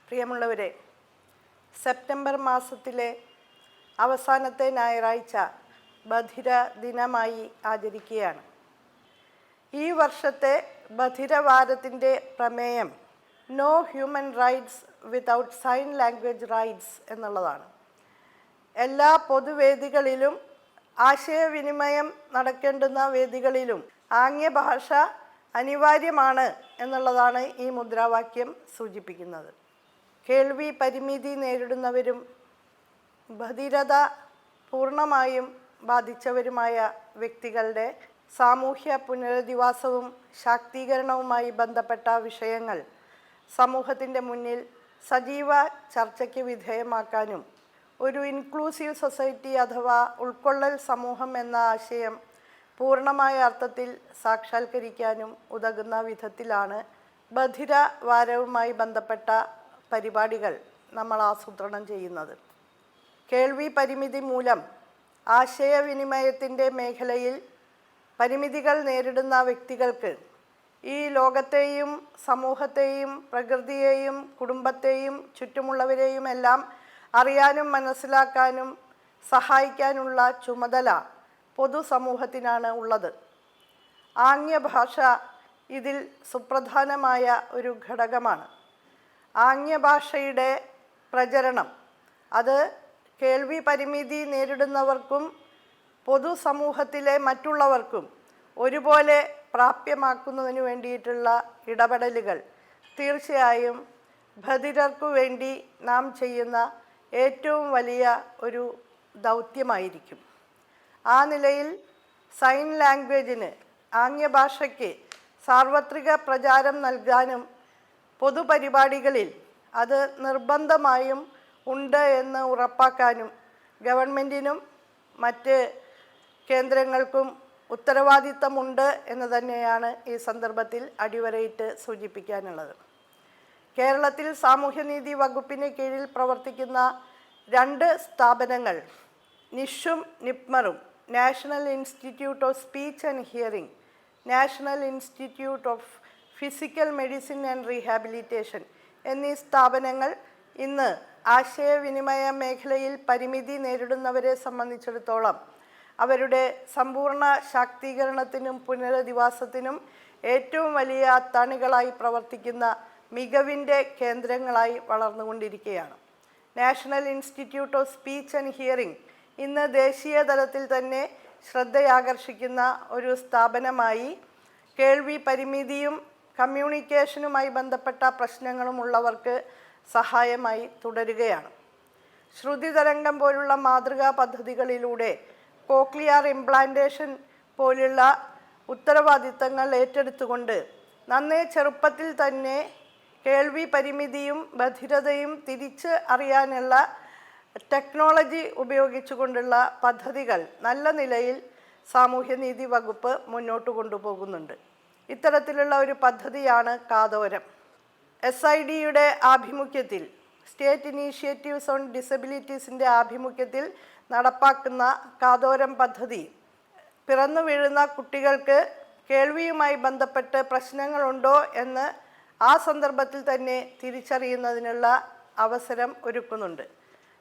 പ്രിയമുള്ളവരെ, സെപ്റ്റംബർ മാസത്തിലെ അവസാനത്തെ ഞായറാഴ്ച ബധിര ദിനമായി ആചരിക്കുകയാണ്. ഈ വർഷത്തെ ബധിരവാരത്തിൻ്റെ പ്രമേയം no human rights without sign language rights എന്നുള്ളതാണ്. എല്ലാ പൊതുവേദികളിലും ആശയവിനിമയം നടക്കേണ്ടുന്ന വേദികളിലും ആംഗ്യഭാഷ അനിവാര്യമാണ് എന്നുള്ളതാണ് ഈ മുദ്രാവാക്യം സൂചിപ്പിക്കുന്നത്. കേൾവി പരിമിതി നേരിടുന്നവരും ബധിരത പൂർണ്ണമായും ബാധിച്ചവരുമായ വ്യക്തികളുടെ സാമൂഹ്യ പുനരധിവാസവും ശാക്തീകരണവുമായി ബന്ധപ്പെട്ട വിഷയങ്ങൾ സമൂഹത്തിൻ്റെ മുന്നിൽ സജീവ ചർച്ചയ്ക്ക് വിധേയമാക്കാനും ഒരു ഇൻക്ലൂസീവ് സൊസൈറ്റി അഥവാ ഉൾക്കൊള്ളൽ സമൂഹം എന്ന ആശയം പൂർണ്ണമായ അർത്ഥത്തിൽ സാക്ഷാത്കരിക്കാനും ഉതകുന്ന വിധത്തിലാണ് ബധിര വാരവുമായി ബന്ധപ്പെട്ട പരിപാടികൾ നമ്മൾ ആസൂത്രണം ചെയ്യുന്നത്. കേൾവി പരിമിതി മൂലം ആശയവിനിമയത്തിൻ്റെ മേഖലയിൽ പരിമിതികൾ നേരിടുന്ന വ്യക്തികൾക്ക് ഈ ലോകത്തെയും സമൂഹത്തെയും പ്രകൃതിയെയും കുടുംബത്തെയും ചുറ്റുമുള്ളവരെയും എല്ലാം അറിയാനും മനസ്സിലാക്കാനും സഹായിക്കാനുള്ള ചുമതല പൊതുസമൂഹത്തിനാണ് ഉള്ളത്. ആംഗ്യഭാഷ ഇതിൽ സുപ്രധാനമായ ഒരു ഘടകമാണ്. ആംഗ്യഭാഷയുടെ പ്രചരണം അത് കേൾവി പരിമിതി നേരിടുന്നവർക്കും പൊതുസമൂഹത്തിലെ മറ്റുള്ളവർക്കും ഒരുപോലെ പ്രാപ്യമാക്കുന്നതിന് വേണ്ടിയിട്ടുള്ള ഇടപെടലുകൾ തീർച്ചയായും ബധിരർക്കു വേണ്ടി നാം ചെയ്യുന്ന ഏറ്റവും വലിയ ഒരു ദൗത്യമായിരിക്കും. ആ നിലയിൽ സൈൻ ലാംഗ്വേജിന്, ആംഗ്യഭാഷയ്ക്ക് സാർവത്രിക പ്രചാരം നൽകാനും പൊതുപരിപാടികളിൽ അത് നിർബന്ധമായും ഉണ്ട് എന്ന് ഉറപ്പാക്കാനും ഗവൺമെൻറ്റിനും മറ്റ് കേന്ദ്രങ്ങൾക്കും ഉത്തരവാദിത്തമുണ്ട് എന്ന് തന്നെയാണ് ഈ സന്ദർഭത്തിൽ അടിവരയിട്ട് സൂചിപ്പിക്കാനുള്ളത്. കേരളത്തിൽ സാമൂഹ്യനീതി വകുപ്പിന് കീഴിൽ പ്രവർത്തിക്കുന്ന 2 സ്ഥാപനങ്ങൾ നിഷും നിപ്മറും, national institute of speech and hearing, national institute of physical medicine and rehabilitation എന്നീ സ്ഥാപനങ്ങൾ ഇന്ന് ആശയവിനിമയ മേഖലയിൽ പരിമിതി നേരിടുന്നവരെ സംബന്ധിച്ചിടത്തോളം അവരുടെ സമ്പൂർണ്ണ ശാക്തീകരണത്തിനും പുനരധിവാസത്തിനും ഏറ്റവും വലിയ അത്താണികളായി പ്രവർത്തിക്കുന്ന മികവിൻ്റെ കേന്ദ്രങ്ങളായി വളർന്നുകൊണ്ടിരിക്കുകയാണ്. National institute of speech and hearing ഇന്ന് ദേശീയ തലത്തിൽ തന്നെ ശ്രദ്ധയാകർഷിക്കുന്ന ഒരു സ്ഥാപനമായി കേൾവി പരിമിതിയും കമ്മ്യൂണിക്കേഷനുമായി ബന്ധപ്പെട്ട പ്രശ്നങ്ങളുമുള്ളവർക്ക് സഹായമായി തുടരുകയാണ്. ശ്രുതിതരംഗം പോലുള്ള മാതൃകാ പദ്ധതികളിലൂടെ കോക്ലിയർ ഇംപ്ലാന്റേഷൻ പോലുള്ള ഉത്തരവാദിത്തങ്ങൾ ഏറ്റെടുത്തുകൊണ്ട് നന്നേ ചെറുപ്പത്തിൽ തന്നെ കേൾവി പരിമിതിയും ബധിരതയും തിരിച്ച് അറിയാനുള്ള ടെക്നോളജി ഉപയോഗിച്ചുകൊണ്ടുള്ള പദ്ധതികൾ നല്ല നിലയിൽ സാമൂഹ്യനീതി വകുപ്പ് മുന്നോട്ട് കൊണ്ടുപോകുന്നുണ്ട്. ഇത്തരത്തിലുള്ള ഒരു പദ്ധതിയാണ് കാതോരം. SIDയുടെ ആഭിമുഖ്യത്തിൽ, സ്റ്റേറ്റ് ഇനീഷ്യേറ്റീവ്സ് ഓൺ ഡിസബിലിറ്റീസിൻ്റെ ആഭിമുഖ്യത്തിൽ നടപ്പാക്കുന്ന കാതോരം പദ്ധതി പിറന്നു വീഴുന്ന കുട്ടികൾക്ക് കേൾവിയുമായി ബന്ധപ്പെട്ട് പ്രശ്നങ്ങളുണ്ടോ എന്ന് ആ സന്ദർഭത്തിൽ തന്നെ തിരിച്ചറിയുന്നതിനുള്ള അവസരം ഒരുക്കുന്നുണ്ട്.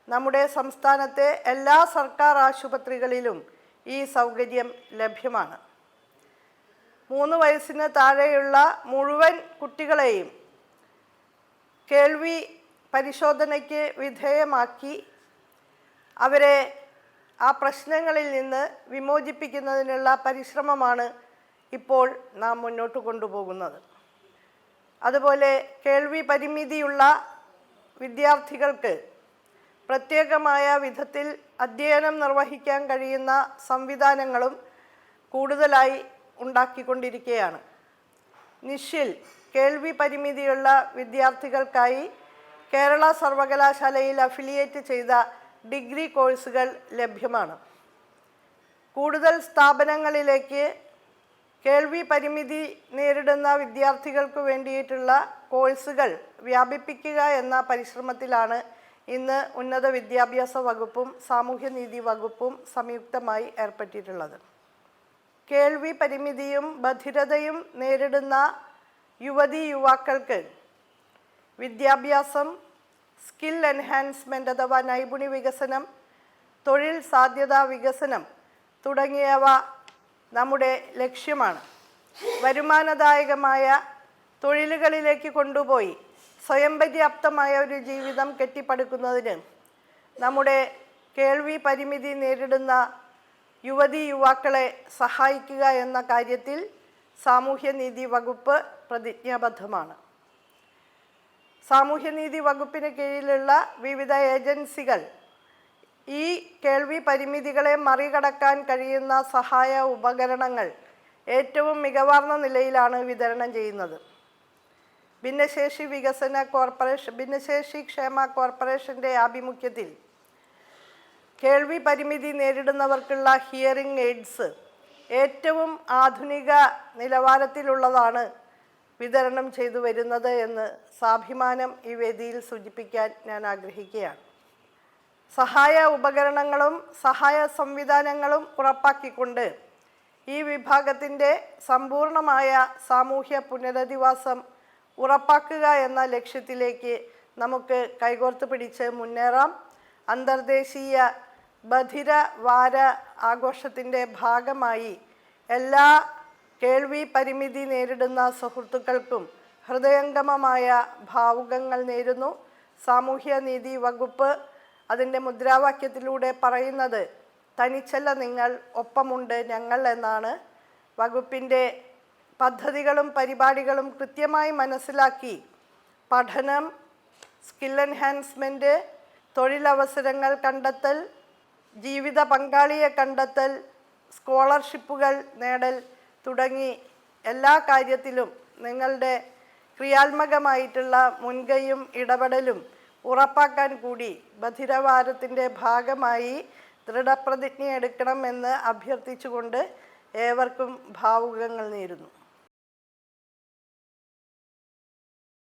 നമ്മുടെ സംസ്ഥാനത്തെ എല്ലാ സർക്കാർ ആശുപത്രികളിലും ഈ സൗകര്യം ലഭ്യമാണ്. 3 വയസ്സിന് താഴെയുള്ള മുഴുവൻ കുട്ടികളെയും കേൾവി പരിശോധനയ്ക്ക് വിധേയമാക്കി അവരെ ആ പ്രശ്നങ്ങളിൽ നിന്ന് വിമോചിപ്പിക്കുന്നതിനുള്ള പരിശ്രമമാണ് ഇപ്പോൾ നാം മുന്നോട്ട് കൊണ്ടുപോകുന്നത്. അതുപോലെ കേൾവി പരിമിതിയുള്ള വിദ്യാർത്ഥികൾക്ക് പ്രത്യേകമായ വിധത്തിൽ അധ്യയനം നിർവഹിക്കാൻ കഴിയുന്ന സംവിധാനങ്ങളും കൂടുതലായി ഉണ്ടാക്കിക്കൊണ്ടിരിക്കുകയാണ്. നിഷിൽ കേൾവി പരിമിതിയുള്ള വിദ്യാർത്ഥികൾക്കായി കേരള സർവകലാശാലയിൽ അഫിലിയേറ്റ് ചെയ്ത ഡിഗ്രി കോഴ്സുകൾ ലഭ്യമാണ്. കൂടുതൽ സ്ഥാപനങ്ങളിലേക്ക് കേൾവി പരിമിതി നേരിടുന്ന വിദ്യാർത്ഥികൾക്ക് വേണ്ടിയിട്ടുള്ള കോഴ്സുകൾ വ്യാപിപ്പിക്കുക എന്ന പരിശ്രമത്തിലാണ് ഇന്ന് ഉന്നത വിദ്യാഭ്യാസ വകുപ്പും സാമൂഹ്യനീതി വകുപ്പും സംയുക്തമായി ഏർപ്പെട്ടിട്ടുള്ളത്. കേൾവി പരിമിതിയും ബധിരതയും നേരിടുന്ന യുവതീ യുവാക്കൾക്ക് വിദ്യാഭ്യാസം, സ്കിൽ എൻഹാൻസ്മെൻറ്റ് അഥവാ നൈപുണ്യ വികസനം, തൊഴിൽ സാധ്യതാ വികസനം തുടങ്ങിയവ നമ്മുടെ ലക്ഷ്യമാണ്. വരുമാനദായകമായ തൊഴിലുകളിലേക്ക് കൊണ്ടുപോയി സ്വയം പര്യാപ്തമായ ഒരു ജീവിതം കെട്ടിപ്പടുക്കുന്നതിന് നമ്മുടെ കേൾവി പരിമിതി നേരിടുന്ന യുവതീ യുവാക്കളെ സഹായിക്കുക എന്ന കാര്യത്തിൽ സാമൂഹ്യനീതി വകുപ്പ് പ്രതിജ്ഞാബദ്ധമാണ്. സാമൂഹ്യനീതി വകുപ്പിന് കീഴിലുള്ള വിവിധ ഏജൻസികൾ ഈ കേൾവി പരിമിതികളെ മറികടക്കാൻ കഴിയുന്ന സഹായ ഉപകരണങ്ങൾ ഏറ്റവും മികവാർന്ന നിലയിലാണ് വിതരണം ചെയ്യുന്നത്. ഭിന്നശേഷി ക്ഷേമ കോർപ്പറേഷൻ്റെ ആഭിമുഖ്യത്തിൽ കേൾവി പരിമിതി നേരിടുന്നവർക്കുള്ള ഹിയറിംഗ് എയ്ഡ്സ് ഏറ്റവും ആധുനിക നിലവാരത്തിലുള്ളതാണ് വിതരണം ചെയ്തു വരുന്നത് എന്ന് സാഭിമാനം ഈ വേദിയിൽ സൂചിപ്പിക്കാൻ ഞാൻ ആഗ്രഹിക്കുകയാണ്. സഹായ ഉപകരണങ്ങളും സഹായ സംവിധാനങ്ങളും ഉറപ്പാക്കിക്കൊണ്ട് ഈ വിഭാഗത്തിൻ്റെ സമ്പൂർണമായ സാമൂഹ്യ പുനരധിവാസം ഉറപ്പാക്കുക എന്ന ലക്ഷ്യത്തിലേക്ക് നമുക്ക് കൈകോർത്ത് പിടിച്ച് മുന്നേറാം. അന്തർദേശീയ ബധിര വാര ആഘോഷത്തിൻ്റെ ഭാഗമായി എല്ലാ കേൾവി പരിമിതി നേരിടുന്ന സുഹൃത്തുക്കൾക്കും ഹൃദയംഗമമായ ഭാവുകങ്ങൾ നേരുന്നു. സാമൂഹ്യനീതി വകുപ്പ് അതിൻ്റെ മുദ്രാവാക്യത്തിലൂടെ പറയുന്നത് തനിച്ചല്ല നിങ്ങൾ, ഒപ്പമുണ്ട് ഞങ്ങൾ എന്നാണ്. വകുപ്പിൻ്റെ പദ്ധതികളും പരിപാടികളും കൃത്യമായി മനസ്സിലാക്കി പഠനം, സ്കിൽ എൻഹാൻസ്മെൻറ്റ്, തൊഴിലവസരങ്ങൾ കണ്ടെത്തൽ, ജീവിത പങ്കാളിയെ കണ്ടെത്തൽ, സ്കോളർഷിപ്പുകൾ നേടൽ തുടങ്ങി എല്ലാ കാര്യത്തിലും നിങ്ങളുടെ ക്രിയാത്മകമായിട്ടുള്ള മുൻകൈയും ഇടപെടലും ഉറപ്പാക്കാൻ കൂടി ബധിരവാരത്തിൻ്റെ ഭാഗമായി ദൃഢപ്രതിജ്ഞ എടുക്കണമെന്ന് അഭ്യർത്ഥിച്ചുകൊണ്ട് ഏവർക്കും ഭാവുകങ്ങൾ നേരുന്നു.